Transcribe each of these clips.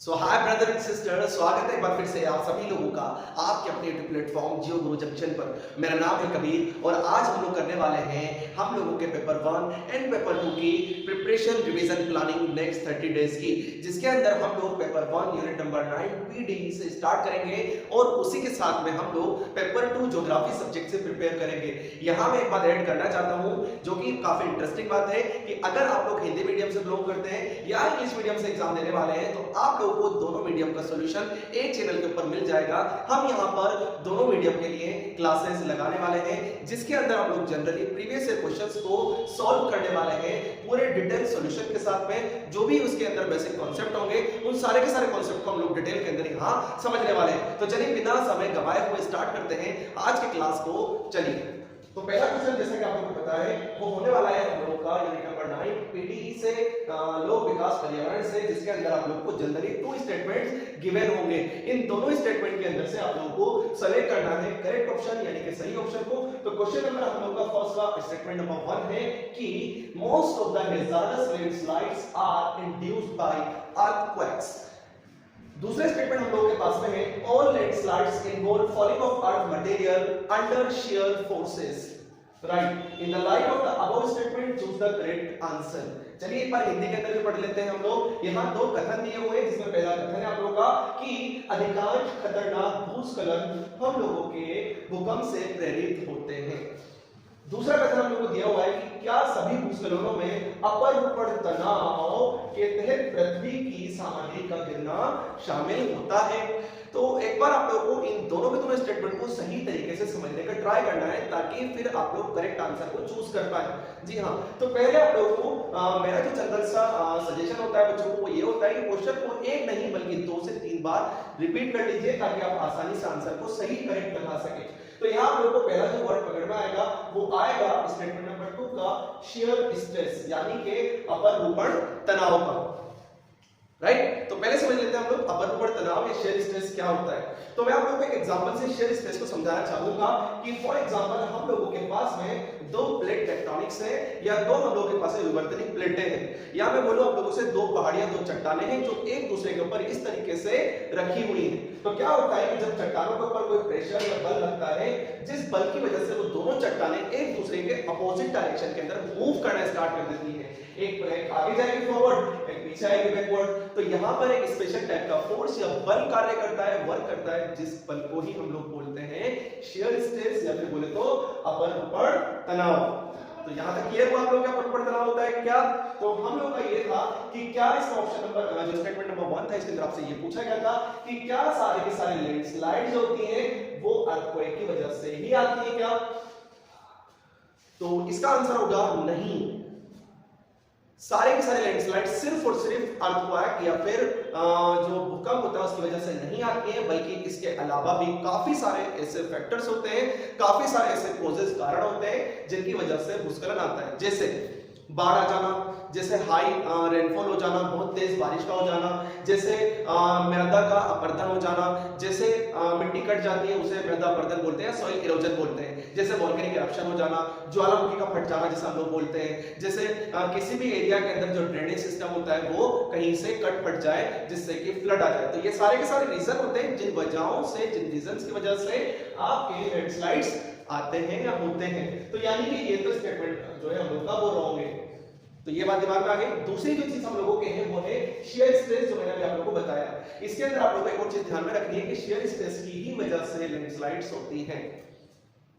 So hi brother and sister, स्वागत है एक बार फिर से आप सभी लोगों का आपके अपने यूट्यूब प्लेटफॉर्म जियो गुरु जंक्शन पर। मेरा नाम है कबीर और आज हम लोग करने वाले हैं हम लोगों के पेपर 1 एंड पेपर 2 की preparation revision planning next 30 days की, जिसके अंदर हम लोग पेपर 1 यूनिट नंबर 9 पीडी से स्टार्ट करेंगे और उसी के साथ में हम लोग पेपर 2 ज्योग्राफी सब्जेक्ट से प्रिपेयर करेंगे। यहाँ मैं एक बात ऐड करना चाहता हूँ जो कि काफी इंटरेस्टिंग बात है कि अगर आप लोग हिंदी मीडियम से बिलोंग करते हैं या इंग्लिश मीडियम से एग्जाम देने वाले हैं तो आप लोग को दोनों मीडियम का सॉल्यूशन एक चैनल के ऊपर मिल जाएगा। हम यहाँ पर दोनों मीडियम के लिए क्लासेस लगाने वाले हैं जिसके अंदर हम लोग जनरली प्रीवियस ईयर क्वेश्चंस को सॉल्व करने वाले हैं पूरे डिटेल सॉल्यूशन के साथ में। जो भी उसके अंदर बेसिक कॉन्सेप्ट होंगे उन सारे के सारे कॉन्सेप्ट को हम लोग डिटेल के अंदर यहाँ समझने वाले हैं। तो चलिए बिना समय गवाए हुए स्टार्ट करते हैं आज के क्लास को। चलिए तो पहला क्वेश्चन जैसा कि आप लोगों को पता है वो होने वाला है हम लोग का यूनिट नंबर 9 पीडीई से लोक विकास पर्यावरण से, जिसके अंदर आप लोगों को जनरली 2 स्टेटमेंट्स गिवन होंगे। इन दोनों स्टेटमेंट के अंदर से आप लोगों को सेलेक्ट करना है करेक्ट ऑप्शन यानी कि सही ऑप्शन को। तो क्वेश्चन नंबर हम लोग का फर्स्ट का स्टेटमेंट नंबर 1 है कि most of the hazardous landslides are induced by earthquakes. दूसरा स्टेटमेंट हम लोगों के पास में है all landslides involve falling of earth material under shear forces. Right, in the light of the above statement choose the correct answer. चलिए एक बार हिंदी के अंदर भी पढ़ लेते हैं हम लोग। यहाँ 2 कथन दिए हुए हैं जिसमें पहला कथन है आप लोगों का कि अधिकांश खतरनाक भूस्खलन हम लोगों के भूकंप से प्रेरित होते हैं। दूसरा कथन हम लोगों को दिया हुआ है कि क्या सभी भूस्खलनों में अपरूपण तनाव के तहत पृथ्वी की सामग्री का गिरना शामिल होता है। तो एक बार आप लोगों को इन दोनों के दोनों स्टेटमेंट को सही तरीके से समझने का ट्राई करना है ताकि फिर आप लोग करेक्ट आंसर को चूज कर पाए। जी हाँ, तो पहले आप लोगों को मेरा जो जनरल सा सजेशन होता है बच्चों को वो ये होता है कि क्वेश्चन को एक नहीं बल्कि 2 से 3 बार रिपीट कर लीजिए ताकि आप आसानी से आंसर को सही करेक्ट बना सके। तो यहाँ आप लोगों को पहला जो वर्ड पकड़ में आएगा वो आएगा स्टेटमेंट नंबर 2 का शियर स्ट्रेस यानी कि अपरूपण तनाव का। राइट, तो पहले समझ लेते हैं हम लोग अपरूपण तनाव या शियर स्ट्रेस क्या होता है। तो मैं आप लोगों को एक एग्जांपल से शियर स्ट्रेस को समझाना चाहूंगा कि फॉर एग्जांपल हम लोगों के पास में 2 प्लेट टेक्टोनिक्स है या 2 हम लोगों के पास में विवर्तनिक प्लेटें हैं या मैं बोलूं आप लोगों से 2 पहाड़ियां 2 चट्टानें हैं जो एक दूसरे के ऊपर इस तरीके से रखी हुई हैं। तो क्या होता है कि जब चट्टानों के ऊपर कोई प्रेशर या बल लगता है जिस बल की वजह से वो दोनों चट्टानें एक दूसरे के अपोजिट डायरेक्शन के अंदर मूव करना स्टार्ट कर देती है। एक प्लेट आगे जाएगी फॉरवर्ड, एक पीछे आएगी बैकवर्ड। तो यहाँ पर एक स्पेशल टाइप का फोर्स या बल कार्य करता है, वर्क करता है, जिस बल को ही हम लोग बोलते हैं शियर स्ट्रेस या फिर बोले तो अपरूपण तनाव। तो यहाँ तक क्लियर हुआ आप लोगों का अपरूपण तनाव होता है क्या। तो हम लोग का ये था कि क्या इस ऑप्शन नंबर जो स्टेटमेंट नंबर 1 था इसके अंदर आपसे ये पूछा गया था कि क्या सारे के सारे लैंडस्लाइड्स होती हैं वो अर्थक्वेक की वजह से ही आती है क्या। तो इसका आंसर होगा नहीं, सारे के सारे लैंडस्लाइड सिर्फ और सिर्फ अर्थक्वेक या फिर जो भूकंप होता है उसकी वजह से नहीं आती है, बल्कि इसके अलावा भी काफी सारे ऐसे फैक्टर्स होते हैं, काफी सारे ऐसे कॉजेस कारण होते हैं जिनकी वजह से भूस्खलन आता है। जैसे बाढ़ आ जाना, जैसे हाई रेनफॉल हो जाना, बहुत तेज बारिश का हो जाना, जैसे मृदा का अपरदन हो जाना, जैसे मिट्टी कट जाती है उसे मृदा अपरदन बोलते हैं, सॉइल इरोजन बोलते हैं, जैसे वोल्केनिक इरप्शन हो जाना, ज्वालामुखी का फट जाना जिसे हम लोग बोलते हैं, जैसे किसी भी एरिया के अंदर जो ड्रेनेज सिस्टम होता है वो कहीं से कट फट जाए जिससे कि फ्लड आ जाए। तो ये सारे के सारे रीजन होते हैं जिन वजहों से, जिन रीजंस की वजह से आपके लैंडस्लाइड्स आते हैं या होते हैं। तो यानी कि ये तो स्टेटमेंट जो है हम लोग का वो रॉन्ग है। तो ये बात दिमाग में आ गई। दूसरी जो चीज हम लोगों के हैं वो है शियर स्ट्रेस, जो मैंने अभी आप लोगों को बताया। इसके अंदर आप लोगों को एक और चीज ध्यान में रखनी है कि शियर स्ट्रेस की ही वजह से लैंडस्लाइड्स होती हैं।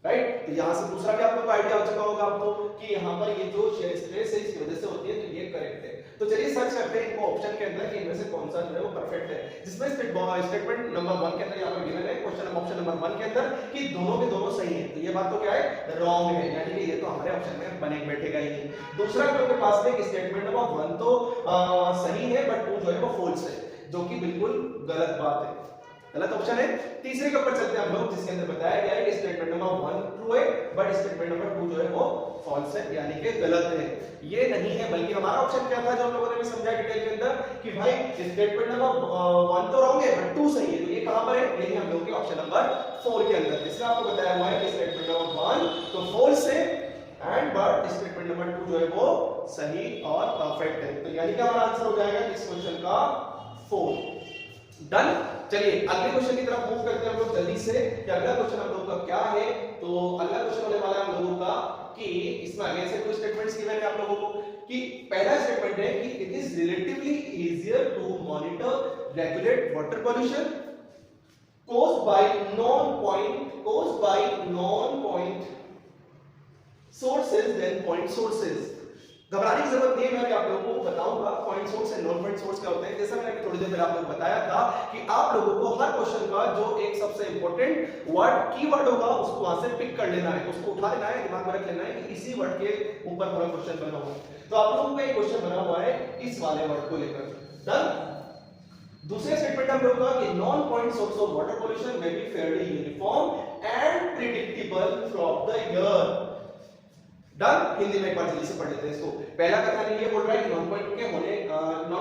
राइट, तो यहां से दूसरा भी आप लोगों को आइडिया हो चुका होगा आपको कि यहां पर ये जो शियर स्ट्रेस है इसकी वजह से होती है, तो ये करेक्ट है। तो चलिए सर्च करते हैं इनको ऑप्शन के अंदर कि इनमें से कौन सा जो है वो परफेक्ट है। जिसमें स्टेटमेंट नंबर 1 के अंदर यहां पर गिवन है क्वेश्चन ऑप्शन नंबर 1 के अंदर कि दोनों के दोनों सही हैं। तो ये बात तो क्या है, रॉन्ग है, यानी कि ये तो हमारे ऑप्शन में बने बैठेगा ही नहीं। दूसरा आपके पास में स्टेटमेंट नंबर 1 तो सही है बट 2 जो है वो फॉल्स है, जो कि बिल्कुल गलत बात है, गलत ऑप्शन है। तीसरे के ऊपर चलते हैं हम लोग जिसके अंदर बताया गया है कि स्टेटमेंट नंबर 1 ट्रू है बट स्टेटमेंट नंबर 2 जो है वो फॉल्स है यानी कि गलत है। ये नहीं है, बल्कि हमारा ऑप्शन क्या था जो हम लोगों ने भी समझा डिटेल के अंदर कि भाई स्टेटमेंट नंबर 1 तो रॉन्ग है बट 2 सही है। तो ये कहां पर है, यही हम लोग के ऑप्शन नंबर 4 के अंदर, जिसमें आपको बताया हुआ है कि स्टेटमेंट नंबर 1 तो फॉल्स है एंड बट स्टेटमेंट नंबर 2 जो है वो सही और परफेक्ट है। तो यानी कि हमारा आंसर हो जाएगा इस क्वेश्चन का 4। डन। चलिए अगले क्वेश्चन की तरफ मूव करते हैं हम लोग जल्दी से कि अगला क्वेश्चन हम लोग का क्या है। तो अगला क्वेश्चन होने वाला है हम लोगों का कि इसमें आगे से कुछ स्टेटमेंट्स गिवन है आप लोगों को कि पहला स्टेटमेंट है कि it is relatively easier to monitor regulate water pollution caused by non-point sources than point sources। घबराने की जरूरत नहीं है, मैं अभी आप लोगों को बताऊंगा point source and non point source क्या होते हैं। जैसा मैंने थोड़ी देर पहले आप लोगों को बताया था कि आप लोगों को हर क्वेश्चन का जो एक सबसे इंपॉर्टेंट वर्ड कीवर्ड होगा उसको वहां से पिक कर लेना है, उसको उठा लेना है, दिमाग में रख लेना है कि इसी वर्ड के ऊपर पूरा क्वेश्चन बना हुआ है। तो आप लोगों का एक क्वेश्चन बना हुआ है इस वाले वर्ड को लेकर। डन। दूसरा स्टेटमेंट हम लोग का कि non point source of water pollution may be Fairlie uniform and predictable through the year. Done. Hindi में एक बार जल्दी से पढ़ लेते हैं इसको। पहला कथन ये बोल रहा है कि नॉन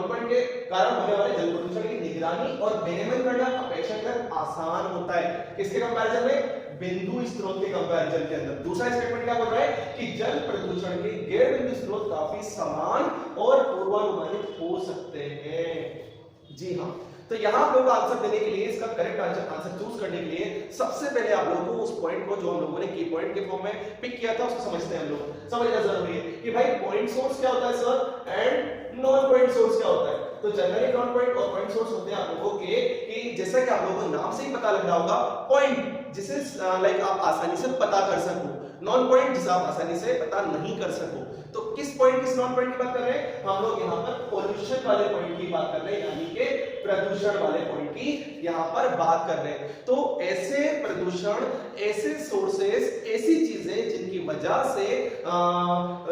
पॉइंट के कारण होने वाले जल प्रदूषण की निगरानी और विनियमन करना अपेक्षाकृत आसान होता है। किसके कंपैरिजन में? बिंदु स्रोत के कंपैरिजन के अंदर। दूसरा स्टेटमेंट क्या बोल रहा है कि जल प्रदूषण के गैर बिंदु स्रोत काफी समान और पूर्वानुमानित हो सकते हैं। जी हाँ। तो यहां आप लोगों को आंसर देने के लिए, इसका करेक्ट आंसर चूज करने के लिए सबसे पहले आप लोगों को उस पॉइंट को जो हम लोगों ने की पॉइंट के फॉर्म में पिक किया था उसको समझते हैं। हम लोग समझना जरूरी है कि भाई पॉइंट सोर्स क्या होता है sir and non point source क्या होता है। तो जनरली नॉन पॉइंट और पॉइंट सोर्स होते हैं आप लोगों के कि जैसा कि आप लोगों को नाम से ही पता लग रहा होगा पॉइंट जिसे लाइक आप आसानी से पता कर सको, नॉन पॉइंट जिसे आप आसानी से पता नहीं कर सको। तो किस पॉइंट, किस नॉन पॉइंट की बात कर रहे हैं हम लोग? यहाँ पर पोल्यूशन वाले पॉइंट की बात कर रहे हैं, यानी कि प्रदूषण वाले पॉइंट की यहाँ पर बात कर रहे हैं। तो ऐसे प्रदूषण, ऐसे सोर्सेस, ऐसी चीजें जिनकी वजह से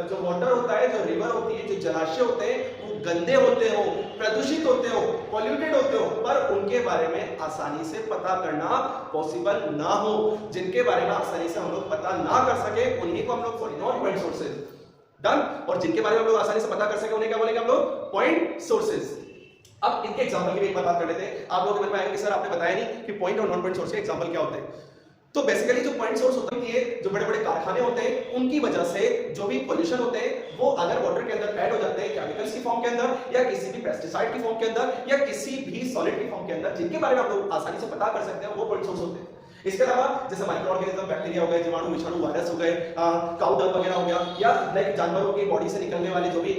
जो वाटर होता है, जो रिवर होती है, जो जलाशय होते हैं वो गंदे होते हो, प्रदूषित होते हो, पॉल्यूटेड होते हो, पर उनके बारे में आसानी से पता करना पॉसिबल ना हो, जिनके बारे में आसानी से हम लोग पता ना कर सके उन्हीं को हम लोग नॉन पॉइंट सोर्सेज। डन। और जिनके बारे में हम लोग आसानी से पता कर सके उन्हें क्या बोलेंगे हम लोग? Point sources. अब इनके एग्जांपल की भी एक बार बात कर लेते हैं। आप लोगों के मन में आएगा कि सर आपने बताया नहीं कि पॉइंट और नॉन पॉइंट सोर्स के एग्जांपल क्या होते हैं। तो बेसिकली जो पॉइंट सोर्स होते हैं, जो बड़े बड़े कारखाने होते हैं, उनकी वजह से जो भी पोल्यूशन होते हैं वो अगर वाटर के अंदर ऐड हो जाते हैं केमिकल्स की फॉर्म के अंदर या किसी भी पेस्टिसाइड की फॉर्म के अंदर या किसी भी सॉलिड की फॉर्म के अंदर, जिनके बारे में आप लोग आसानी से पता कर सकते हैं, वो पॉइंट सोर्स होते हैं। इसके अलावा जैसे माइक्रो ऑर्गेनिज्म, बैक्टीरिया हो गए, जीवाणु, विषाणु, वायरस हो गए, काउ डंग वगैरह हो गया, या लाइक जानवरों की बॉडी से निकलने वाले जो भी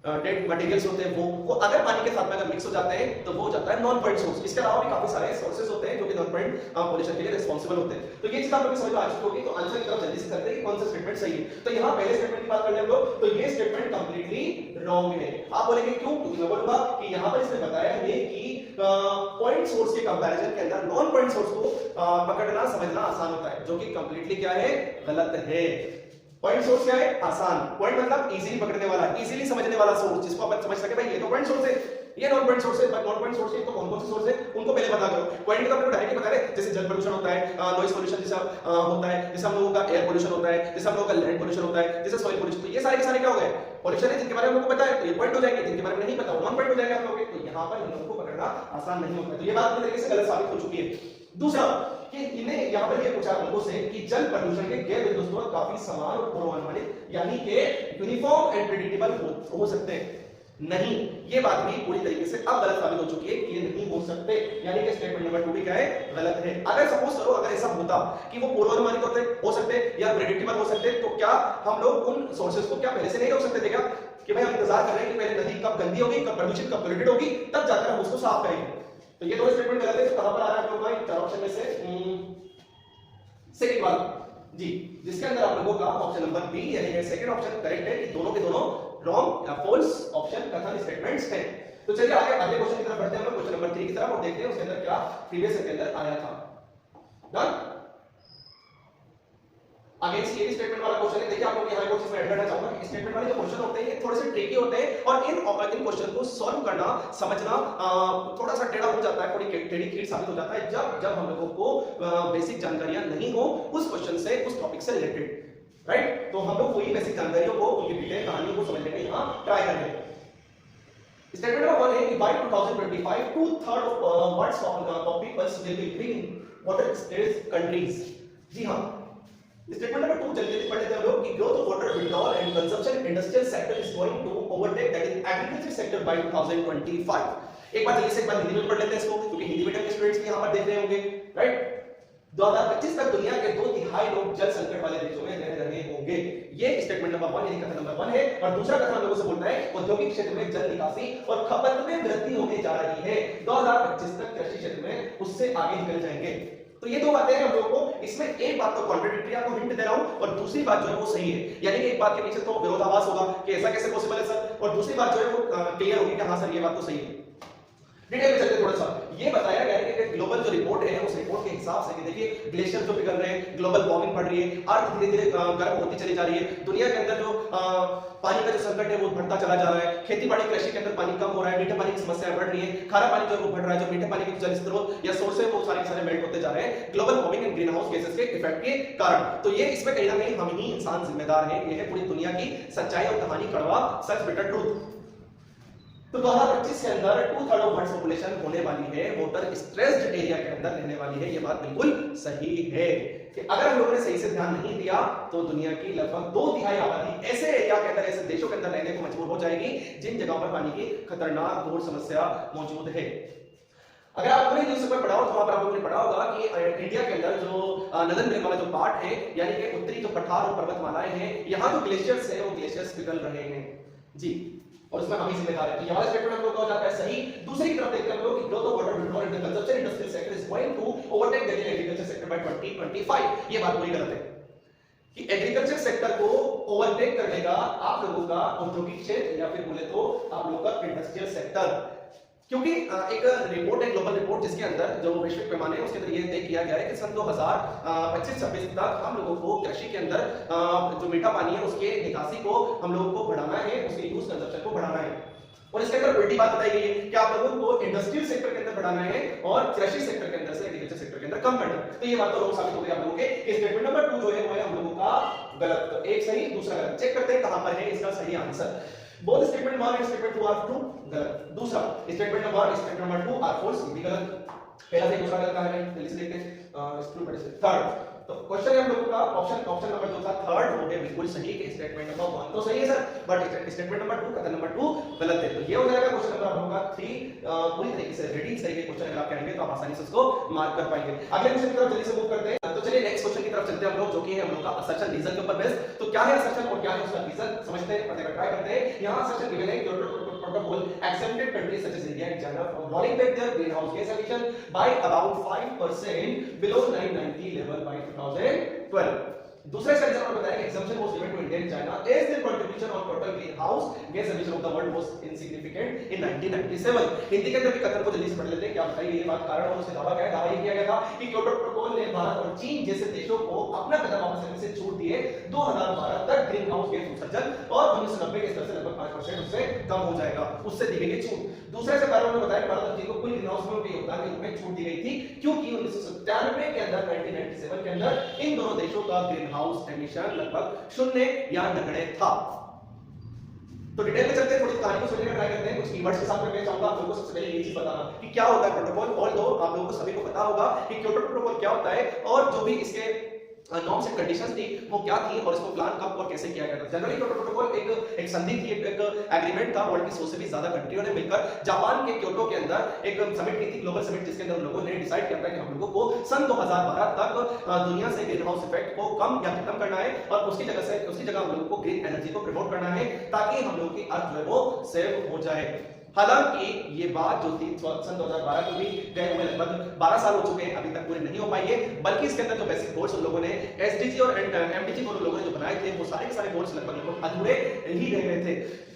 डेड मटेरियल्स होते हैं वो अगर पानी के साथ में अगर मिक्स हो जाते हैं तो वो हो जाता है नॉन पॉइंट सोर्स। इसके अलावा भी काफी सारे सोर्सेज होते हैं जो कि नॉन पॉइंट पोल्यूशन के लिए रिस्पांसिबल होते हैं। तो ये चीज आप लोगों को समझ में आ चुकी होगी। तो आंसर की तरफ जल्दी से करते हैं कि कौन सा स्टेटमेंट सही है। तो यहाँ पहले स्टेटमेंट की बात कर ले हम लोग, तो ये स्टेटमेंट कंप्लीटली रॉन्ग है। आप बोलेंगे क्यों? क्योंकि मैं बोलूंगा कि यहाँ पर इसने बताया है कि पॉइंट सोर्स के कंपैरिजन के अंदर नॉन पॉइंट सोर्स को पकड़ना, समझना आसान होता है, जो कि कंप्लीटली क्या है? गलत है। पॉइंट सोर्स क्या है? आसान। पॉइंट मतलब इजीली पकड़ने वाला, इजीली समझने वाला सोर्स, जिसको अपन समझ सके भाई ये तो पॉइंट सोर्स है, ये नॉन पॉइंट सोर्स है। बट नॉन पॉइंट सोर्स के तो कौन-कौन से सोर्स है उनको पहले पता करो। पॉइंट का आपको डायरेक्टली पता है, जैसे जल प्रदूषण होता है, नॉइज पोल्यूशन जैसा होता है, जैसे हम लोगों का एयर पोल्यूशन होता है, जैसे हम लोगों का लैंड पोल्यूशन होता है, जैसे सॉइल पोल्यूशन। तो ये सारे के सारे क्या हो गए? पोल्यूशन है, जिनके बारे में हमको पता है तो ये पॉइंट हो जाएंगे, जिनके बारे में नहीं पता वो नॉन पॉइंट हो जाएंगे आप लोगों के। तो यहां पर इन लोगों को पकड़ना आसान नहीं होता। तो ये बात पूरी तरीके से गलत साबित हो चुकी है। दूसरा कि इन्हें यहां पर ये पूछा लोगों से कि जल प्रदूषण के गैर बिंदु स्रोत काफी समान और पूर्वानुमानित यानी कि यूनिफॉर्म एंड प्रेडिक्टेबल हो सकते हैं। नहीं, ये बात भी पूरी तरीके से अब गलत साबित हो चुकी है कि ये नहीं हो सकते, यानी कि स्टेटमेंट नंबर 2 भी क्या है? गलत है। अगर सपोज करो अगर ऐसा होता कि वो पूर्वानुमानित होते हो सकते या प्रेडिक्टेबल हो सकते, तो क्या हम लोग उन सोर्सेज को क्या पहले से नहीं रोक सकते थे क्या? कि भाई हम इंतजार कर रहे हैं कि पहले नदी कब गंदी होगी, कब प्रदूषित, कब पोल्यूटेड होगी, तब जाकर हम उसको साफ करेंगे। तो ये दोनों स्टेटमेंट गलत है। तो कहां पर आ रहा है आप लोगों का चार ऑप्शन में से? सेकंड वाला जी, जिसके अंदर आप लोगों का ऑप्शन नंबर बी यानी सेकंड ऑप्शन करेक्ट है कि दोनों के दोनों रॉन्ग या फॉल्स ऑप्शन कथन स्टेटमेंट्स हैं। तो चलिए आगे अगले क्वेश्चन की तरफ बढ़ते हैं हम लोग, क्वेश्चन नंबर 3 की तरफ, और देखते हैं उसके अंदर क्या प्रीवियस ईयर के अंदर आया था। डन। आगे ये भी स्टेटमेंट वाला क्वेश्चन है। देखिए आप लोग यहां एक चीज मैं ऐड करना चाहूंगा कि स्टेटमेंट वाले जो क्वेश्चन होते हैं ये थोड़े से ट्रिकी होते हैं और इन क्वेश्चन को सॉल्व करना, समझना थोड़ा सा टेढ़ा हो जाता है, थोड़ी टेढ़ी खीर साबित हो जाता है जब हम लोगों को बेसिक जानकारियां नहीं हो उस क्वेश्चन से, उस टॉपिक से रिलेटेड, राइट। तो हम लोग वही बेसिक जानकारियों को, उनकी डिटेल कहानियों को समझने के यहां ट्राई कर रहे हैं। स्टेटमेंट नंबर 1 है कि by 2025 2/3 of world's populace will be living in water scarce countries। जी हां, स्टेटमेंट नंबर 2 जल्दी पढ़ लेते हैं हम लोग कि growth of water withdrawal and consumption industrial sector is going to overtake that in agriculture sector by 2025। एक बार जल्दी से एक बार हिंदी में पढ़ लेते हैं इसको, क्योंकि हिंदी मीडियम के स्टूडेंट्स भी यहाँ पर देख रहे होंगे, राइट। 2025 तक दुनिया के 2/3 लोग जल संकट वाले देशों में रह रहे होंगे। ये स्टेटमेंट नंबर 1 यानी कथन नंबर 1 है। और दूसरा कथन हम लोगों से बोलता है औद्योगिक क्षेत्र में जल निकासी और खपत में वृद्धि होने जा रही है। 2025 तक कृषि क्षेत्र में उससे आगे निकल जाएंगे। तो ये दो बातें हैं हम लोगों को, इसमें एक बात तो कॉन्ट्रडिक्टरी आपको हिंट दे रहा हूं और दूसरी बात जो है वो सही है, यानी कि एक बात के पीछे तो विरोधाभास होगा कि ऐसा कैसे पॉसिबल है सर, और दूसरी बात जो है वो क्लियर होगी कि हां सर ये बात तो सही है। डिटेल में चलते थोड़ा सा, ये बताया गया है कि ग्लोबल जो रिपोर्ट है उस रिपोर्ट के हिसाब से कि देखिए ग्लेशियर जो पिघल रहे हैं, ग्लोबल वार्मिंग बढ़ रही है, अर्थ धीरे-धीरे गर्म होती चली जा रही है, दुनिया के अंदर जो पानी का जो संकट है वो बढ़ता चला जा रहा है, खेती-बाड़ी कृषि के अंदर पानी कम हो रहा है, मीठे पानी की समस्या बढ़ रही है, खारा पानी जो है वो बढ़ रहा है, जो मीठे पानी के जल स्रोत या सोर्स है वो सारे मेल्ट होते जा रहे हैं global warming and green house gases के इफेक्ट के कारण। तो ये इसमें कहीं ना कहीं हम ही इंसान जिम्मेदार हैं, ये है पूरी दुनिया की सच्चाई और कहानी, कड़वा सच, बिटर ट्रूथ। तो 2025 के अंदर 2/3 ऑफ वर्ल्ड पॉपुलेशन होने वाली है वाटर स्ट्रेस्ड एरिया के अंदर रहने वाली है। ये बात बिल्कुल सही है कि अगर हम लोगों ने सही से ध्यान नहीं दिया तो दुनिया की लगभग 2/3 आबादी ऐसे एरिया के अंदर, ऐसे देशों के अंदर रहने को मजबूर हो जाएगी जिन जगहों पर पानी की खतरनाक घोर समस्या मौजूद है। अगर आपने न्यूज़ पेपर पढ़ा हो तो वहां पर आपने पढ़ा होगा कि इंडिया के अंदर जो नदन ग्रीन वाला जो पार्ट है, यानी कि उत्तरी जो पठार और पर्वतमालाएं हैं, यहाँ जो ग्लेशियर्स है वो ग्लेशियर्स पिघल रहे हैं जी, और उसमें हम ही जिम्मेदार है। तो ये वाला स्टेटमेंट हम लोग का हो जाता है सही। दूसरी तरफ देखते हैं हम लोग कि growth of water withdrawal in the consumption industrial sector is going to overtake the agriculture sector by 2025। ये बात पूरी गलत है कि एग्रीकल्चर सेक्टर को ओवरटेक कर लेगा आप लोगों का औद्योगिक क्षेत्र या फिर बोले तो आप लोगों का इंडस्ट्रियल सेक्टर, क्योंकि एक रिपोर्ट है, ग्लोबल रिपोर्ट, जिसके अंदर जो वैश्विक पैमाने है उसके अंदर ये तय किया गया है कि सन 2025-26 तक हम लोगों को कृषि के अंदर जो मीठा पानी है उसके निकासी को हम लोगों को बढ़ाना है, उसके यूज कंजप्शन को बढ़ाना है। और इसके अंदर उल्टी बात बताई गई है कि आप लोगों को इंडस्ट्रियल सेक्टर के अंदर बढ़ाना है और कृषि सेक्टर के अंदर से एग्रीकल्चर सेक्टर के अंदर कम करना है। तो ये बात तो रोंग साबित हो गई आप लोगों के। स्टेटमेंट नंबर 2 जो है वो है हम लोगों का गलत। तो एक सही दूसरा गलत। चेक करते हैं कहां पर है इसका सही answer. Both statement 1 and statement 2 are true, गलत। दूसरा statement number 1 statement number 2 are false, भी गलत। पहला से दूसरा गलत है, जल्दी से देखते हैं। थर्ड तो क्वेश्चन है हम लोगों का ऑप्शन नंबर जो था थर्ड वो है बिल्कुल सही कि स्टेटमेंट नंबर 1 तो सही है सर, बट स्टेटमेंट नंबर 2 कथन नंबर 2 गलत है। तो ये हो जाएगा क्वेश्चन नंबर हम लोग का 3 पूरी तरीके से रेडी सही के क्वेश्चन अगर आप करेंगे तो आप आसानी से उसको मार्क कर पाएंगे। अगले क्वेश्चन की तरफ जल्दी से मूव करते हैं। तो चलिए नेक्स्ट क्वेश्चन की तरफ चलते हैं हम लोग, जो कि है हम लोग का असर्शन रीजन के ऊपर बेस्ड। तो क्या है असर्शन और क्या है उसका रीजन समझते हैं, पता ट्राई करते हैं। यहां असर्शन गिवन है Kyoto protocol accepted countries such as India and China from rolling back their greenhouse gas emission by about 5% below 1990 level by 2012। दूसरा इसका रीजन बताया कि exemption was given to India and China as their contribution on total greenhouse gas emission of the world was insignificant in 1997। Hindi के अंदर भी कथन को जल्दी से पढ़ लेते हैं, क्या बताइए ये बात कारण और उससे दावा क्या है। दावा ये किया गया था कि क्योटो प्रोटोकॉल ने भारत और चीन जैसे देशों को अपना कदम वापस लेने से छूट दिए 2012 तक ग्रीन हाउस गैस उत्सर्जन और 1990 के स्तर से लगभग 5% उससे कम हो जाएगा, उससे दी गई छूट। दूसरे से कारण उन्होंने बताया कि भारत और चीन को कुल ग्रीन हाउस के योगदान के रूप में छूट दी गई थी, क्योंकि 1997 के अंदर 1997 के अंदर इन दोनों देशों का ग्रीन हाउस एमिशन लगभग 0 या नगण्य था। तो डिटेल में चलते हैं, थोड़ी कहानी को समझने का ट्राई करते हैं। कुछ कीवर्ड्स के साथ मैं चाहूंगा आप लोगों को सबसे पहले ये चीज बताना कि क्या होता है प्रोटोकॉल। ऑल दो आप लोगों को सभी को पता होगा कि क्योटो प्रोटोकॉल क्या होता है और जो भी इसके नॉर्म्स एंड कंडीशंस थी वो क्या थी और इसको प्लान कब और कैसे किया गया था। जनरली क्योटो प्रोटोकॉल एक संधि थी, एक एग्रीमेंट था वर्ल्ड की 100 से भी ज्यादा कंट्रियों ने मिलकर जापान के क्योटो के अंदर एक समिट की थी, ग्लोबल समिट, जिसके अंदर लोगों ने डिसाइड किया था कि हम लोगों को सन 2012 तक दुनिया से ग्रीन हाउस इफेक्ट को कम या खत्म करना है और उसकी जगह हम लोगों को ग्रीन एनर्जी को प्रमोट करना है ताकि हम लोगों की अर्थ जो है वो सेव हो जाए। हालांकि ये बात जो थी सन 2012 को भी गए हुए लगभग 12 साल हो चुके हैं, अभी तक पूरी नहीं हो पाई है, बल्कि इसके अंदर जो बेसिक गोल्स उन लोगों ने एसडीजी और एमडीजी दोनों लोगों ने जो बनाए थे वो सारे के सारे गोल्स लगभग अधूरे ही रह गए थे।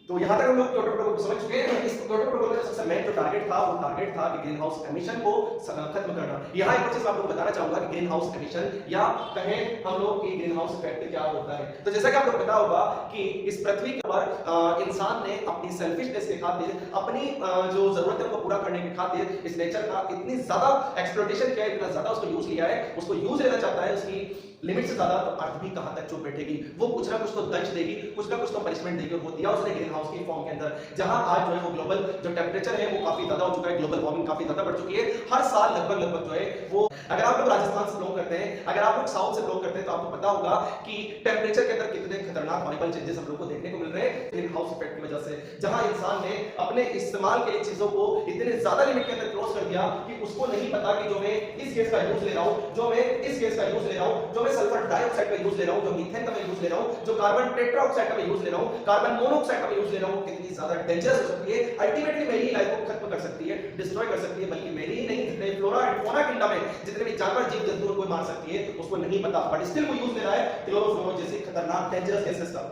तो यहां तक हम लोग क्योटो प्रोटोकॉल को समझ चुके हैं। इस क्योटो प्रोटोकॉल का सबसे मेन जो टारगेट था वो टारगेट था कि ग्रीन हाउस एमिशन को खत्म करना। यहां एक चीज मैं आपको बताना चाहूंगा कि ग्रीन हाउस एमिशन या कहें हम लोग की ग्रीन हाउस इफेक्ट क्या होता है। तो जैसा कि आपको पता होगा कि इस पृथ्वी के ऊपर इंसान ने अपनी सेल्फिशनेस के खातिर, अपनी जो जरूरतें को पूरा करने के खातिर इस नेचर का इतनी ज्यादा एक्सप्लॉइटेशन किया है, इतना ज्यादा उसको यूज लिया है, उसको यूज लेना चाहता है उसकी लिमिट से ज्यादा, तो अर्थ भी कहां तक चुप बैठेगी, वो कुछ ना कुछ तो दंश देगी, कुछ ना कुछ तो पनिशमेंट देगी। वो दिया उसने ग्रीन हाउस की फॉर्म के अंदर, जहां आज जो है वो ग्लोबल जो टेम्परेचर है वो काफी ज्यादा हो चुका है, ग्लोबल वार्मिंग काफी ज्यादा बढ़ चुकी है। हर साल लगभग जो है वो, अगर आप लोग राजस्थान से बिलोंग करते हैं, अगर आप लोग साउथ से बिलोंग करते हैं, तो आपको पता होगा कि टेम्परेचर के अंदर कितने खतरनाक हॉरिबल चेंजेस हम लोग को देखने को मिल रहे हैं ग्रीन हाउस इफेक्ट की वजह से। जहां इंसान ने अपने इस्तेमाल के चीजों को इतने ज्यादा लिमिट के अंदर क्रॉस कर दिया कि उसको नहीं पता कि जो मैं इस गैस का यूज ले रहा हूं, जो मैं इस गैस का यूज ले रहा हूं, जो मैं सल्फर डाइऑक्साइड का यूज ले रहा हूं, जो मीथेन का मैं यूज ले रहा हूं, जो कार्बन टेट्राऑक्साइड का मैं यूज ले रहा हूं, कार्बन मोनोऑक्साइड का मैं यूज ले रहा हूं, कितनी ज्यादा डेंजरस हो सकती है। अल्टीमेटली मेरी लाइफ को खत्म कर सकती है, डिस्ट्रॉय कर सकती है, बल्कि मेरी ही नहीं, जितने फ्लोरा एंड फौना किंगडम में जितने भी जानवर जीव जंतु उनको मार सकती है, उसको नहीं पता, बट स्टिल वो यूज ले रहा है क्लोरोफ्लोरो जैसी खतरनाक डेंजरस गैसेस का,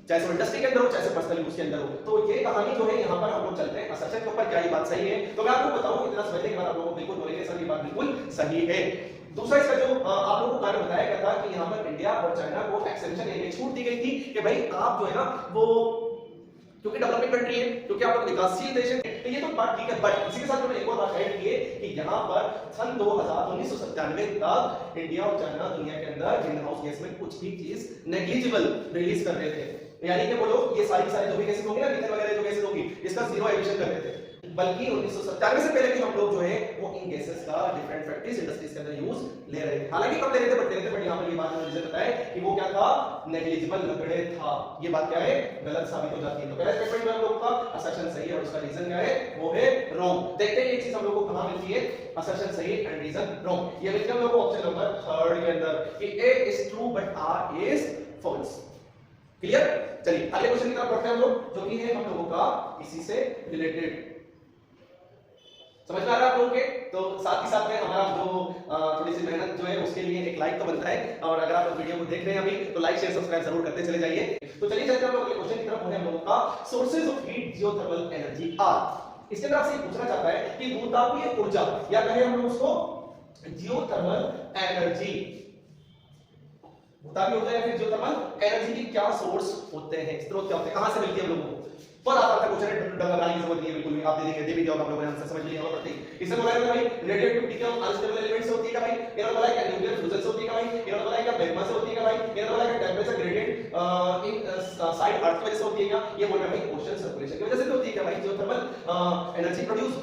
चाहे वो इंडस्ट्री के अंदर हो, चाहे पर्सनल यूज के अंदर हो। तो ये कहानी जो है यहाँ पर हम लोग चलते हैं असर्शन के ऊपर, क्या ये बात सही है? तो मैं आपको बताऊं, इतना समझने के बाद आप लोगों को बिल्कुल बोलेंगे सर ये बात बिल्कुल सही है। दूसरा इसका जो आप लोगों को कारण बताया गया था कि यहाँ पर इंडिया और चाइना को एक्सेप्शन यानी छूट दी गई थी कि भाई आप जो है ना वो, क्योंकि डेवलपिंग कंट्री है, क्योंकि आप लोग विकासशील देश है, तो ये तो बात ठीक है, बट इसी के साथ मैंने एक और बात ऐड की है कि यहाँ पर सन 1997 तक इंडिया और चाइना दुनिया के अंदर ग्रीन हाउस गैस में कुछ भी चीज नेग्लिजिबल रिलीज कर रहे थे, यानी कि वो लोग ये सारी जो भी गैसेस होंगी ना, मीथेन वगैरह जो गैसेस होगी, इसका जीरो एमिशन कर रहे थे। बल्कि 1997 से पहले भी हम लोग जो है वो इन गैसेस का डिफरेंट फैक्ट्रीज इंडस्ट्रीज के अंदर यूज ले रहे थे, हालांकि कब ले रहे थे, बट यहाँ पर ये बात मुझे पता है कि वो क्या था, नेग्लिजिबल लकड़े था। ये बात क्या है, गलत साबित हो जाती है। तो पहला स्टेटमेंट में हम लोग का असर्शन सही है और उसका रीजन क्या है, वो है रॉन्ग। देखते हैं ये चीज हम लोग को कहां मिलती है, असर्शन सही एंड रीजन रॉन्ग। ये मिलती है हम लोग को ऑप्शन नंबर 3 के अंदर कि A is true but R is false. Clear? चलिए अगले क्वेश्चन की तरफ बढ़ते हैं हम लोग, जो कि है हम लोगों का इसी से रिलेटेड। समझ में आ रहा है आप लोगों के? तो साथ ही साथ में हमारा जो थोड़ी सी मेहनत जो है उसके लिए एक लाइक तो बनता है, और अगर आप वीडियो को देख रहे हैं अभी तो लाइक शेयर सब्सक्राइब जरूर करते चले जाइए। तो चलिए चलते हैं हम लोग अगले क्वेश्चन की तरफ, हम लोगों का sources of heat geothermal energy are. इसके अंदर आपसे पूछना चाहता है कि भूतापीय ऊर्जा, या कहें हम लोग उसको जियोथर्मल एनर्जी, भूतापीय ऊर्जा या फिर जियोथर्मल एनर्जी की क्या सोर्स होते हैं, स्रोत क्या होते हैं, कहां से मिलती है हम लोगों को? पर आता था क्वेश्चन है, डबल की जरूरत नहीं है बिल्कुल भी, आप दे भी दिया होगा आप लोगों ने आंसर समझ लिया होगा पड़ती। इससे बोला है भाई radioactive decay of unstable elements से होती है क्या भाई? इन्होंने बोला है क्या न्यूक्लियर फ्यूजन से होती है क्या भाई? इन्होंने बोला है क्या मैग्मा से होती है क्या भाई? इन्होंने बोला है कि टेंपरेचर ग्रेडियंट इन साइड अर्थ की वजह से होती है क्या? ये बोल रहे हैं भाई ओशन सर्कुलेशन की वजह से होती है क्या भाई? जियोथर्मल एनर्जी प्रोड्यूस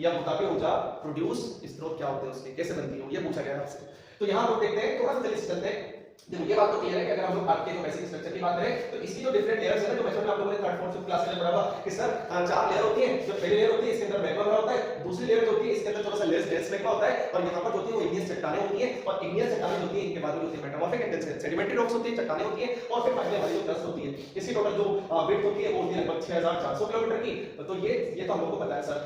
या भूतापीय ऊर्जा प्रोड्यूस स्रोत क्या होते हैं उसके, कैसे बनती है, ये पूछा गया है आपसे। तो यहां हम लोग देखते हैं, थोड़ा सा जल्दी से चलते हैं। देखो ये बात तो क्लियर है कि अगर हम लोग आपके जो बेसिक स्ट्रक्चर की बात करें तो इसकी जो डिफरेंट लेयर्स है ना, जो बचपन में आप लोगों ने 3rd 4th क्लास में पढ़ा था कि सर 4 लेयर होती है। जो पहली लेयर होती है इसके अंदर मैग्मा भरा होता है, दूसरी लेयर होती है इसके अंदर थोड़ा सा लेस डेंस मैग्मा होता है, और यहां पर जो होती है वो इग्नियस चट्टानें होती हैं, और इग्नियस चट्टानें होती हैं इनके बाद में होती है मेटामॉर्फिक एंड सेडिमेंटरी रॉक्स होती है, चट्टानें होती हैं, और फिर फाइनल वाली जो क्रस्ट होती है। इसकी टोटल जो विड्थ होती है वो होती है लगभग 6400 किलोमीटर की। तो ये तो हम लोग को पता है सर,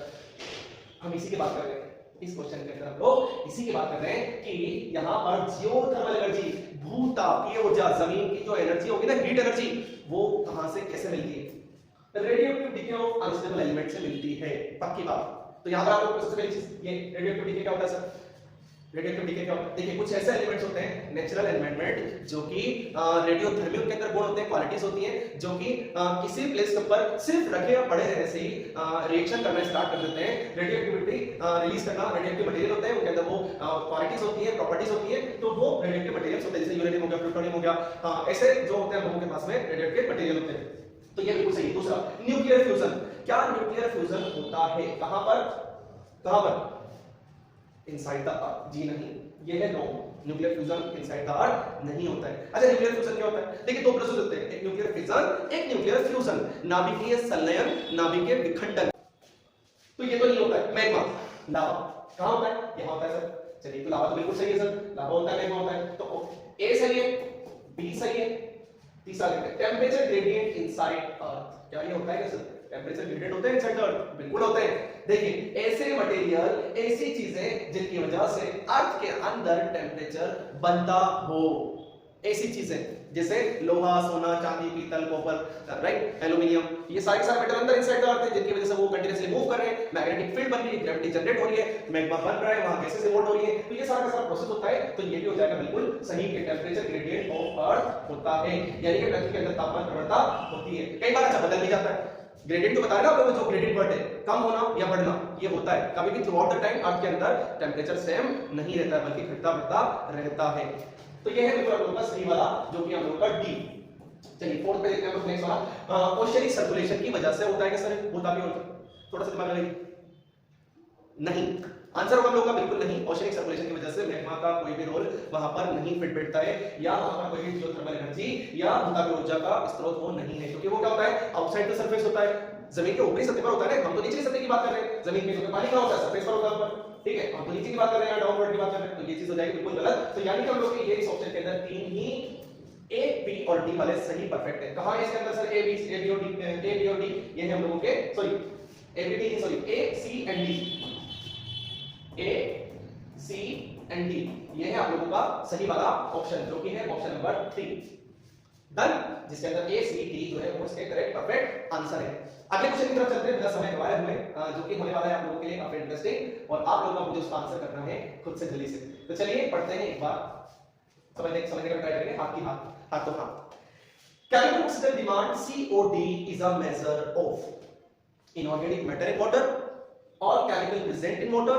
हम इसी की बात कर रहे हैं इस क्वेश्चन के अंदर, हम लोग इसी की बात कर रहे हैं कि यहां पर जियोथर्मल एनर्जी, भूतापीय ऊर्जा, जमीन की जो एनर्जी होगी ना, हीट एनर्जी, वो कहां से कैसे मिलती है? Radioactive decay of unstable element से मिलती है, पक्की बात। तो यहां पर आप लोग सबसे पहली चीज, ये रेडियोएक्टिव डिके क्या होता है सर? रेडियोएक्टिव डिके क्या होता है? देखिए कुछ ऐसे एलिमेंट्स होते हैं नेचुरल एनवायरनमेंट जो कि रेडियोधर्मी के अंदर गुण होते हैं, क्वालिटीज होती हैं, जो कि किसी प्लेस के ऊपर सिर्फ रखे या पड़े रहने से ही रिएक्शन करना स्टार्ट कर देते हैं, रेडियोएक्टिविटी रिलीज करना। रेडियोएक्टिव मटेरियल होते हैं, उनके अंदर वो क्वालिटीज होती है, प्रॉपर्टीज होती है, तो वो रेडियोएक्टिव मटेरियल्स होते हैं, जैसे यूरेनियम हो गया, प्लूटोनियम हो गया, ऐसे जो होते हैं लोगों के पास में रेडियोएक्टिव मटेरियल होते हैं। तो ये बिल्कुल सही। दूसरा न्यूक्लियर फ्यूजन, क्या न्यूक्लियर फ्यूजन होता है? कहां पर? कहां पर? इनसाइड द अर्थ। जी नहीं, ये है no, nuclear fusion inside the earth नहीं होता है। अच्छा न्यूक्लियर फ्यूजन क्या होता है? देखिए दो प्रोसेस होते हैं, एक न्यूक्लियर फिजन, एक न्यूक्लियर फ्यूजन, नाभिकीय संलयन, नाभिकीय विखंडन। तो ये तो नहीं होता है। मैग्मा, लावा कहां होता है? यहां होता है सर। चलिए तो लावा तो बिल्कुल सही है सर, लावा होता है, मैग्मा होता है। तो ए सही है, बी सही है। तीसरा देखते हैं टेंपरेचर ग्रेडियंट इनसाइड अर्थ, क्या ये होता है क्या सर? टेंपरेचर ग्रेडियंट होते हैं इनसाइड द अर्थ, बिल्कुल होते हैं। देखिए ऐसे मटेरियल, ऐसी चीजें जिनकी वजह से अर्थ के अंदर टेंपरेचर बनता हो, ऐसी चीजें जैसे लोहा, सोना, चांदी, पीतल, कॉपर, राइट, एल्युमिनियम, ये सारे मेटल अंदर इनसाइड द अर्थ है, जिनकी वजह से वो कंटीन्यूअसली मूव कर रहे हैं, मैग्नेटिक फील्ड बन रही है, ग्रेविटी जनरेट हो रही है, मैग्मा बन रहा है, वहां गैसेस इवोल्व हो रही है। तो ये सारा का सारा प्रोसेस होता है। तो ये भी हो जाएगा बिल्कुल सही कि टेंपरेचर ग्रेडियंट ऑफ अर्थ होता है, यानी कि पृथ्वी के अंदर तापमान प्रवणता होती है। कई बार अच्छा बदल भी जाता है, ग्रेडियंट तो बताया ना आप लोगों को, जो ग्रेडियंट बढ़ते है, कम होना या बढ़ना, ये होता है कभी भी। थ्रू आउट द टाइम अर्थ के अंदर टेंपरेचर सेम नहीं रहता है, बल्कि घटता बढ़ता रहता है। तो ये है बिल्कुल हम लोग का सही वाला, जो कि हम लोग का डी। चलिए फोर्थ पे देखते हैं हम नेक्स्ट वाला, ओशियनिक सर्कुलेशन की वजह से होता है कि सर होता भी होता, थोड़ा सा दिमाग लगाइए, नहीं आंसर होगा हम लोग का बिल्कुल नहीं। ओशियनिक सर्कुलेशन की वजह से मैग्मा का कोई भी रोल वहां पर नहीं फिट बैठता है, या वहां पर कोई भी जियोथर्मल एनर्जी या भूतापीय ऊर्जा का स्रोत वो नहीं है, क्योंकि वो क्या होता है आउटसाइड द सरफेस होता है, जमीन के ऊपरी सतह पर होता है ना, हम तो निचली सतह की बात कर रहे हैं, जमीन पे जो पानी कहां होता है सरफेस पर होता है ऊपर, ठीक है, हम तो नीचे की बात कर रहे हैं डाउनवर्ड की बात कर रहे हैं, तो ये चीज हो जाएगी बिल्कुल गलत। तो यानी कि हम लोग के ये इस ऑप्शन के अंदर तीन ही ए बी और डी वाले सही परफेक्ट है। कहां है इसके अंदर सर ए बी और डी, ये है हम लोगों के sorry A B D sorry A C and D, A C and D, ये है आप लोगों का सही वाला ऑप्शन जो कि है ऑप्शन नंबर 3 डन, जिसके अंदर ए सी डी जो है वो इसके करेक्ट परफेक्ट आंसर है। अगले क्वेश्चन की तरफ चलते हैं, बिना समय गवाए हुए, जो कि होने वाला है आप लोगों के लिए काफी इंटरेस्टिंग, और आप लोगों को मुझे उसका आंसर करना है खुद से जल्दी से। तो चलिए पढ़ते हैं एक बार, समझने का ट्राई करेंगे, हाथ की हाथ तो हाथ। Chemical oxygen demand COD is a measure of inorganic matter in water or chemical present in water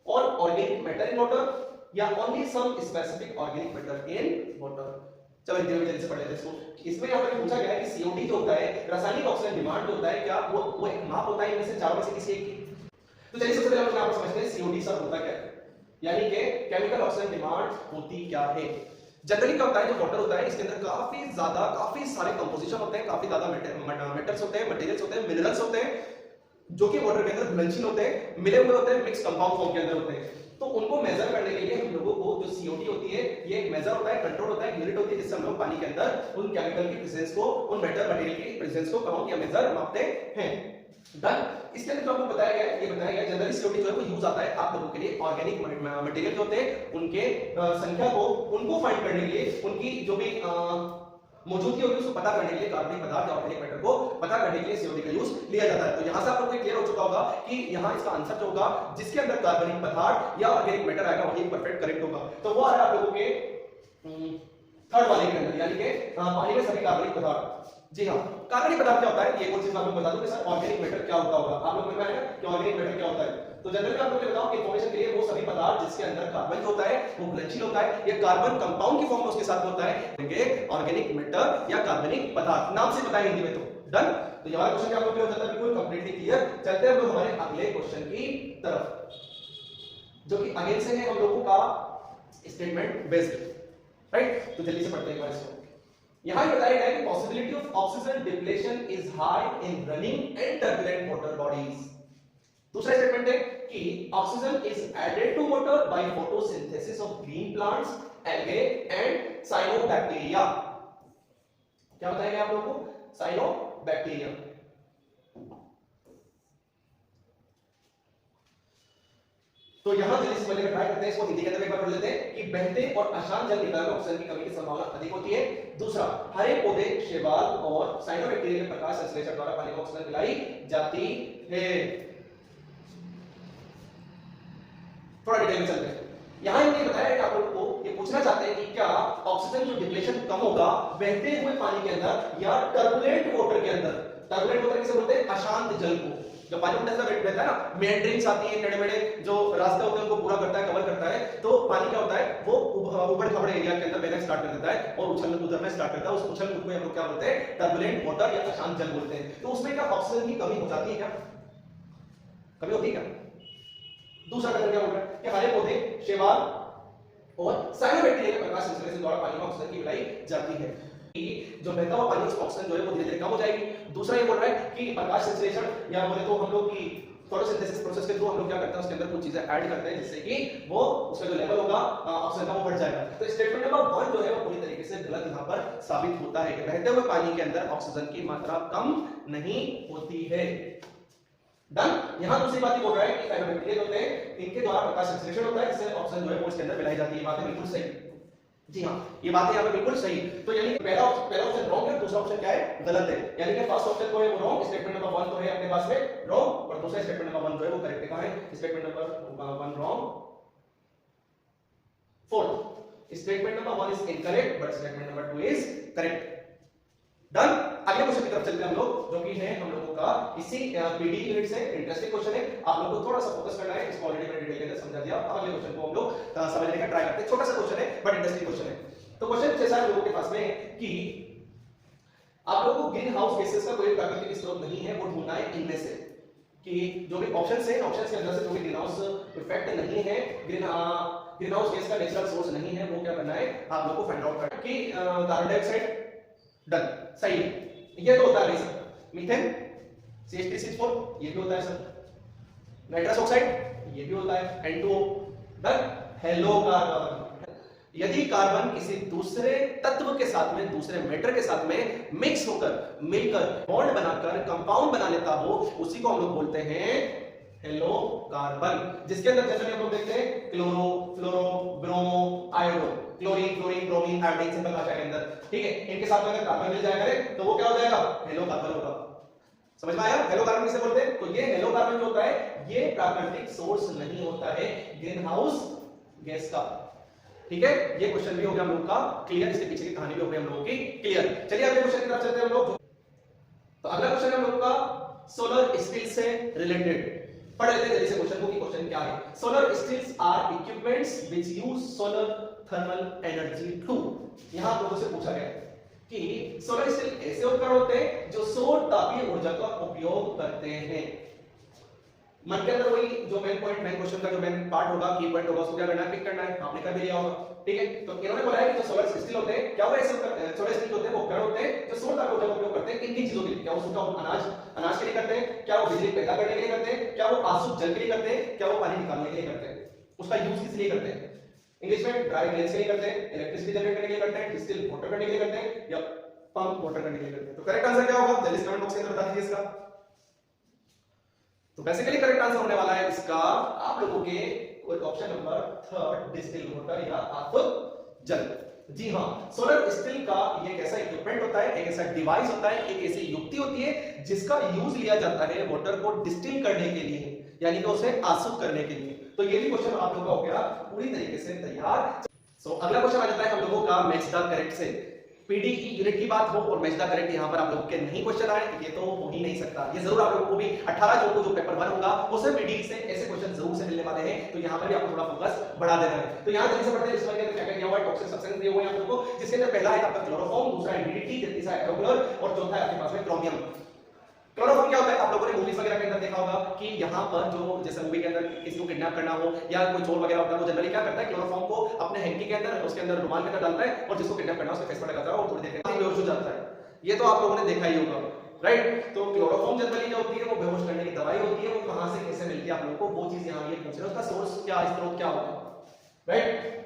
or organic matter in water या only some specific organic matter in water। चलो धीरे धीरे से पढ़ लेते हैं इसको। इसमें यहाँ पर पूछा गया है कि COD जो होता है रासायनिक ऑक्सीजन डिमांड जो होता है, क्या वो एक माप होता है इनमें से चारों में से किसी एक की? तो चलिए सबसे पहले हम यहाँ पर समझते हैं COD सर होता क्या है, यानी कि केमिकल ऑक्सीजन डिमांड होती क्या है। जनरली क्या होता है, जो वाटर होता है इसके अंदर काफी सारे कंपोजिशन होते हैं, काफी ज्यादा मेटल्स होते हैं, मटेरियल्स होते हैं, मिनरल्स होते हैं, जो कि वाटर के अंदर घुलनशील होते हैं, मिले हुए होते हैं, मिक्स कंपाउंड फॉर्म के अंदर होते हैं। तो उनको मेजर करने के लिए हम लोगों को जो COD होती है ये एक मेजर होता है, कंट्रोल होता है, यूनिट होती है, जिससे हम लोग पानी के अंदर उन केमिकल की प्रेजेंस को, उन मेटल मटेरियल की प्रेजेंस को काउंट या मेजर मापते हैं। डन। इसके अंदर जो आपको बताया गया है, ये बताया गया जनरली COD जो है वो यूज आता है आप लोगों के लिए ऑर्गेनिक मटेरियल जो होते हैं उनके संख्या को, उनको फाइंड करने के लिए, उनकी जो भी मौजूदगी होगी उसको पता करने के लिए, कार्बनिक पदार्थ या ऑर्गेनिक मैटर को पता करने के लिए COD का यूज लिया जाता है। तो यहां से आप लोगों को क्लियर हो चुका होगा कि यहां इसका आंसर जो होगा जिसके अंदर कार्बनिक पदार्थ या ऑर्गेनिक मैटर आएगा वही परफेक्ट करेक्ट होगा। तो वो आ रहा है आप लोगों के थर्ड वाले के अंदर, यानी कि पानी में सभी कार्बनिक पदार्थ। जी हाँ, कार्बनिक पदार्थ क्या होता है, ये कौन सी बात मैं बता दूं कि सर ऑर्गेनिक मैटर क्या होता होगा, आप लोग को पता है कि ऑर्गेनिक मैटर क्या होता है। तो जनरली आप लोगों को बताओ कि इंफॉर्मेशन के लिए वो सभी पदार्थ जिसके अंदर कार्बन होता है वो घुलनशील होता है, ये कार्बन कंपाउंड की फॉर्म में उसके साथ होता है ऑर्गेनिक मैटर या कार्बनिक पदार्थ, नाम से बताया हिंदी में। तो डन। तो ये वाला क्वेश्चन आपको क्लियर हो जाता है, बिल्कुल कंप्लीटली क्लियर। चलते हैं हम लोग हमारे अगले क्वेश्चन की तरफ, जो कि अगेन से है हम लोगों का स्टेटमेंट बेस्ड, राइट। तो जल्दी से पढ़ते हैं इसको। यहां बताया गया है कि possibility of oxygen depletion is high in running and turbulent water bodies. दूसरा स्टेटमेंट है कि oxygen is added to water by photosynthesis of green plants, algae and cyanobacteria. क्या बताया गया आप लोगों को, साइनोबैक्टीरिया। तो यहां जल्दी से पहले ट्राई करते हैं इसको हिंदी के अंदर एक बार पढ़ लेते हैं कि बहते और अशांत जल निकाल में ऑक्सीजन की कमी की संभावना अधिक होती है। दूसरा, हरे पौधे, शैवाल और साइनोबैक्टीरिया के प्रकाश संश्लेषण द्वारा पानी में ऑक्सीजन मिलाई जाती है। थोड़ा डिटेल में चलते हैं। यहां इन्होंने बताया कि आप लोगों को ये पूछना चाहते हैं कि क्या ऑक्सीजन जो डिप्लेशन कम होगा बहते हुए पानी के अंदर या टर्बुलेंट वाटर के अंदर। टर्बुलेंट वाटर किसे बोलते हैं, अशांत जल को। जब पानी उल्टा बहता है ना, मेंड्रिंग्स आती है, टेढ़े-मेढ़े जो रास्ते होते हैं उनको पूरा करता है, कवर करता है, तो पानी क्या होता है वो उबड़-खाबड़ एरिया के अंदर बहना स्टार्ट कर देता है और उछलना स्टार्ट करता है। उस उछल कूद को हम लोग क्या बोलते हैं, टर्बुलेंट वाटर या अशांत जल बोलते हैं। तो उसमें क्या ऑक्सीजन की कमी हो जाती है, क्या कमी होती है क्या? दूसरा कदम क्या बोल रहा है कि हरे पौधे, शैवाल और साइनोबैक्टीरिया के प्रकाश संश्लेषण द्वारा पानी में ऑक्सीजन की मिलाई जाती है। जो बहता हुआ पानी उसका ऑक्सीजन जो है वो धीरे-धीरे कम हो जाएगी। दूसरा ये बोल रहा है कि प्रकाश संश्लेषण या बोले तो हम लोग की फोटोसिंथेसिस प्रोसेस के थ्रू हम लोग क्या करते हैं उसके अंदर कुछ चीजें ऐड करते हैं जिससे कि वो उसका जो लेवल होगा ऑक्सीजन का वो बढ़ जाएगा। तो स्टेटमेंट नंबर 1 जो है वो पूरी तरीके से गलत यहां पर साबित होता है कि बहते हुए पानी के अंदर ऑक्सीजन की मात्रा कम नहीं होती है। डन। यहां दूसरी बात ये बोल रहा है कि साइनोबैक्टीरिया होते हैं इनके द्वारा प्रकाश संश्लेषण होता है जिससे ऑक्सीजन जो है वो इसके अंदर मिलाई जाती है। बात बिल्कुल सही। जी हां, ये बातें यहां पे बिल्कुल सही। तो यानी पहला ऑप्शन रॉन्ग है, दूसरा ऑप्शन क्या है, गलत है। यानी कि फर्स्ट ऑप्शन जो है वो रॉन्ग, स्टेटमेंट नंबर 1 तो है अपने पास में रॉन्ग, और दूसरा स्टेटमेंट नंबर 1 जो है वो करेक्ट है। कहां है statement number 1 wrong, fourth statement number 1 is incorrect but statement number 2 is correct. Done. अगले क्वेश्चन की तरफ चलते हैं हम लोग, जो कि है हम लोगों का इसी पीडी यूनिट से। इंटरेस्टिंग क्वेश्चन है, आप लोगों को थोड़ा सा फोकस करना है, इसको ऑलरेडी मैंने डिटेल के अंदर समझा दिया। अब अगले क्वेश्चन को हम लोग समझने का ट्राई करते हैं। छोटा सा क्वेश्चन है बट इंटरेस्टिंग क्वेश्चन है। तो क्वेश्चन जैसा लोगों के पास में है कि आप लोगों को ग्रीन हाउस गैसेस का कोई प्राकृतिक स्रोत नहीं है, वो ढूंढना है इनमें से कि जो भी ऑप्शंस है, ऑप्शंस के अंदर से जो भी ग्रीन हाउस इफेक्ट नहीं है, ग्रीन हाउस गैस का नेचुरल सोर्स नहीं है, वो क्या करना है आप लोगों को फाइंड आउट करना कि कार्बन डाइऑक्साइड डन सही है, ये तो होता है सर। मीथेन CH3CH4 ये भी होता है सर। नाइट्रस ऑक्साइड ये भी होता है N2O डन। हेलो कार्बन, यदि कार्बन किसी दूसरे तत्व के साथ में, दूसरे मेटर के साथ में मिक्स होकर, मिलकर, बॉन्ड बनाकर कंपाउंड बना लेता हो, उसी को हम लोग बोलते हैं हेलो कार्बन, जिसके अंदर जैसे हम लोग देखते हैं chloro, fluoro, bromo, iodo, chlorine, chlorine, bromine, iodine simple भाषा के अंदर, ठीक है। इनके साथ में अगर कार्बन मिल जाया करे तो वो क्या हो जाएगा, हेलो कार्बन होगा। समझ में आया? हेलो कार्बन किसे बोलते हैं? तो ये हेलो कार्बन जो होता है ये प्राकृतिक सोर्स नहीं होता है ग्रीन हाउस गैस का, ठीक है। ये क्वेश्चन भी हो गया हम लोग का क्लियर, इसके पीछे की कहानी भी हो गई हम लोगों की क्लियर। चलिए अगले क्वेश्चन की तरफ चलते हैं हम लोग। तो अगला क्वेश्चन हम लोग का सोलर स्टील से रिलेटेड, पढ़ लेते हैं जल्दी से क्वेश्चन को कि क्वेश्चन क्या है। Solar stills are equipments which use solar thermal energy to. यहां आप लोगों से पूछा गया कि सोलर स्टील ऐसे उपकरण होते हैं जो सौर तापीय ऊर्जा का उपयोग करते हैं। मन के अंदर वही जो मेन पॉइंट, मेन क्वेश्चन का जो मेन पार्ट होगा, की पॉइंट होगा, उसको क्या करना है, पिक करना है। आपने कर भी लिया होगा, ठीक है। तो इन्होंने बोला है कि जो सोलर स्टील होते हैं, क्या वो ऐसे सोलर स्टील होते हैं, वो उपकरण होते हैं जो सौर तापीय ऊर्जा का उपयोग करते हैं। किन किन चीजों के लिए? क्या वो सूखा अनाज के लिए करते हैं? क्या वो बिजली पैदा करने के लिए करते हैं? क्या वो आसुत जल के लिए करते हैं? क्या वो पानी निकालने के लिए करते हैं? उसका यूज किस लिए करते हैं? इंग्लिश में ड्राई ग्रेन्स के लिए करते हैं, इलेक्ट्रिसिटी जनरेट करने के लिए करते हैं, डिस्टिल वाटर करने के लिए करते हैं, या पंप वाटर करने के लिए करते हैं। तो करेक्ट आंसर क्या होगा, जल्दी कमेंट बॉक्स के अंदर बता दीजिए इसका। तो बेसिकली करेक्ट आंसर होने वाला है इसका आप लोगों के ऑप्शन नंबर 3 डिस्टिल वाटर या आसुत जल। जी हां, सोलर स्टील का ये एक ऐसा इक्विपमेंट होता है, एक ऐसा डिवाइस होता है, एक ऐसी युक्ति होती है जिसका यूज लिया जाता है वाटर को डिस्टिल करने के लिए, यानी कि उसे आसुत करने के लिए। तो ये भी क्वेश्चन आप लोगों का हो गया पूरी तरीके से तैयार। अगला क्वेश्चन आ जाता है हम लोगों का मैच द करेक्ट से। पीडीई यूनिट की बात हो और मैच द करेक्ट यहां पर आप लोगों के नहीं क्वेश्चन आए, ये तो हो ही नहीं सकता। ये जरूर आप लोगों को भी 18 जून को जो पेपर 1 होगा उसमें पीडीई से ऐसे क्वेश्चन जरूर से मिलने वाले हैं, तो यहां पर भी आपको थोड़ा फोकस बढ़ा देना है। तो यहां जल्दी से पढ़ते हैं इसमें क्या क्या दिया हुआ है। टॉक्सिक सब्सटेंस दिए हुए हैं आप लोगों को, जिसके अंदर पहला है आपका क्लोरोफॉर्म, दूसरा है डीडीटी, तीसरा है एरोक्लोर और चौथा है आपके पास में क्रोमियम। क्लोरोफॉर्म क्या होता है, आप लोगों ने मूवीज वगैरह के अंदर देखा होगा कि यहाँ पर जो जैसे मूवी के अंदर किसी को किडनैप करना हो या कोई चोर वगैरह होता है, वो जनरली क्या करता है, क्लोरोफॉर्म को अपने हैंकी के अंदर, उसके अंदर रुमाल के अंदर डालता है और जिसको किडनैप करना है उसके फेस पर लगाता है और थोड़ी देर में बेहोश हो जाता है। ये तो आप लोगों ने देखा ही होगा, राइट। तो क्लोरोफॉर्म जनरली क्या होती है, वो बेहोश करने की दवाई होती है। वो कहां से कैसे मिलती है आप लोगों को, वो चीज यहाँ ये पूछ रहे हैं, उसका सोर्स क्या, स्रोत क्या होता है, राइट।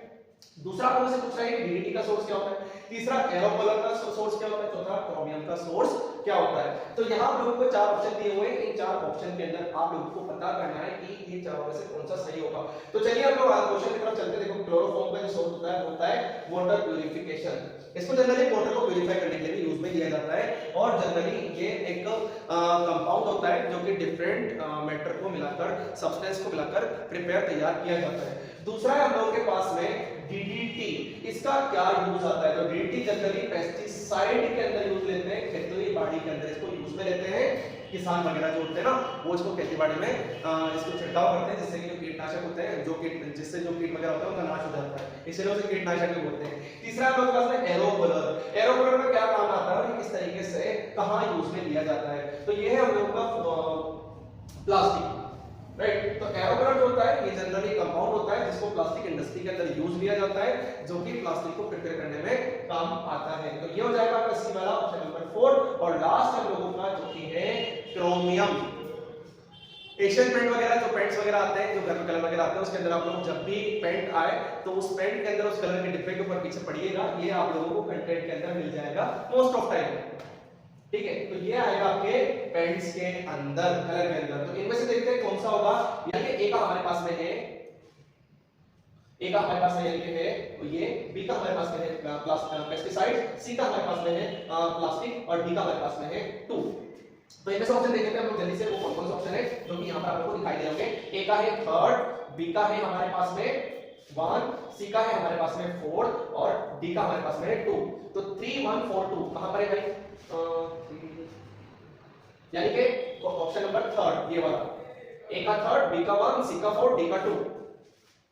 दूसरा आप लोगों से पूछ रहा है डीडीटी का सोर्स क्या होता है, तीसरा एरोक्लोर का सोर्स क्या होता है, चौथा क्रोमियम का सोर्स क्या होता है। तो यहाँ आप लोगों को 4 ऑप्शन दिए हुए हैं, इन 4 ऑप्शन के अंदर आप लोगों को पता करना है कि ये चारों में से कौन सा सही होगा। तो चलिए हम लोग क्वेश्चन की तरफ चलते हैं। देखो क्लोरोफॉर्म का जो सोर्स होता है वाटर प्यूरिफिकेशन। इसको जनरली वाटर को प्यूरिफाई करने के लिए यूज में लिया जाता है और जनरली ये एक कंपाउंड होता है जो कि डिफरेंट मैटर को मिलाकर, सब्सटेंस को मिलाकर प्रिपेयर तैयार किया जाता है। दूसरा है हम लोगों के पास में डीडीटी, इसका क्या यूज आता है। तो डीडीटी जनरली पेस्टिसाइड के अंदर यूज लेते हैं, खेती बाड़ी के अंदर इसको यूज में लेते हैं। किसान वगैरह जो होते हैं ना, वो इसको खेती बाड़ी में इसको छिड़काव करते हैं, जिससे कि जो कीटनाशक होते हैं, जो कीट जिससे जो कीट वगैरह होता है उनका नाश हो जाता है, इसलिए उसे कीटनाशक भी बोलते हैं। तीसरा हम लोग के पास में एरोक्लोर। एरोक्लोर में क्या काम आता है, किस तरीके से कहां यूज में लिया जाता है। तो ये है हम लोग का प्लास्टिक, राइट। तो एरोक्लोर जो होता है ये जनरली कंपाउंड होता है जिसको प्लास्टिक इंडस्ट्री के अंदर यूज लिया जाता है, जो कि प्लास्टिक को प्रिपेयर करने में काम आता है। तो ये हो जाएगा आपका सी वाला ऑप्शन नंबर 4। और लास्ट हम लोगों का जो कि है क्रोमियम। एशियन पेंट वगैरह, जो पेंट्स वगैरह आते हैं, जो घर में कलर वगैरह आते हैं, उसके अंदर आप लोग जब भी पेंट आए तो उस पेंट के अंदर उस कलर के डिब्बे के ऊपर पीछे पढ़िएगा, ये आप लोगों को कंटेंट के अंदर मिल जाएगा मोस्ट ऑफ टाइम, ठीक है। तो ये आएगा आपके पेंट्स के अंदर, कलर के अंदर। तो इनमें से देखते हैं कौन सा होगा। यानी ए का हमारे पास में है, ए का हमारे पास में यानी कि है तो ये, बी का हमारे पास में है पेस्टिसाइड, सी का हमारे पास में है प्लास्टिक और डी का हमारे पास में है 2। तो इनमें से ऑप्शन देख लेते हैं हम लोग जल्दी से, वो कौन कौन से ऑप्शन है जो कि यहां पर आपको दिखाई दे होंगे। ए का है 3rd, बी का है हमारे पास में 1, सी का है हमारे पास में 4 और डी का हमारे पास में है 2। तो 3 1 4 2 कहां पर है भाई, यानी कि ऑप्शन नंबर 3rd ये वाला, ए का 3rd, बी का 1, सी का 4, डी का 2।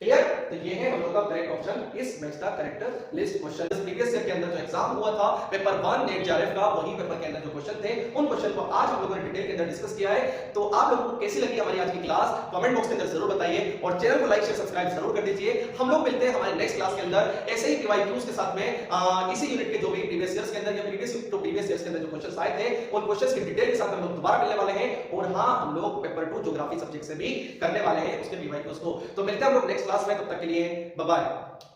क्लियर? तो ये है हम लोग का करेक्ट ऑप्शन इस मैच का correct list question. Previous year के अंदर जो एग्जाम हुआ था पेपर 1 नेट जेआरएफ का, वही पेपर के अंदर जो क्वेश्चन थे उन क्वेश्चन को आज हम लोगों ने डिटेल के अंदर डिस्कस किया है। तो आप लोगों को कैसी लगी हमारी आज की क्लास कमेंट बॉक्स के अंदर जरूर बताइए और चैनल को लाइक शेयर सब्सक्राइब जरूर कर दीजिए। हम लोग मिलते हैं हमारे नेक्स्ट क्लास के अंदर ऐसे ही पीवाईक्यूज के साथ में इसी यूनिट के जो भी प्रीवियस ईयर्स के अंदर या प्रीवियस ईयर्स के अंदर जो क्वेश्चंस आए थे उन क्वेश्चंस की डिटेल के साथ हम लोग दोबारा मिलने वाले हैं। और हां, हम लोग पेपर 2 ज्योग्राफी सब्जेक्ट से भी करने वाले हैं उसके पीवाईक्यूज को। तो मिलते हैं हम लोग नेक्स्ट क्लास में, तब तक के लिए बाय बाय।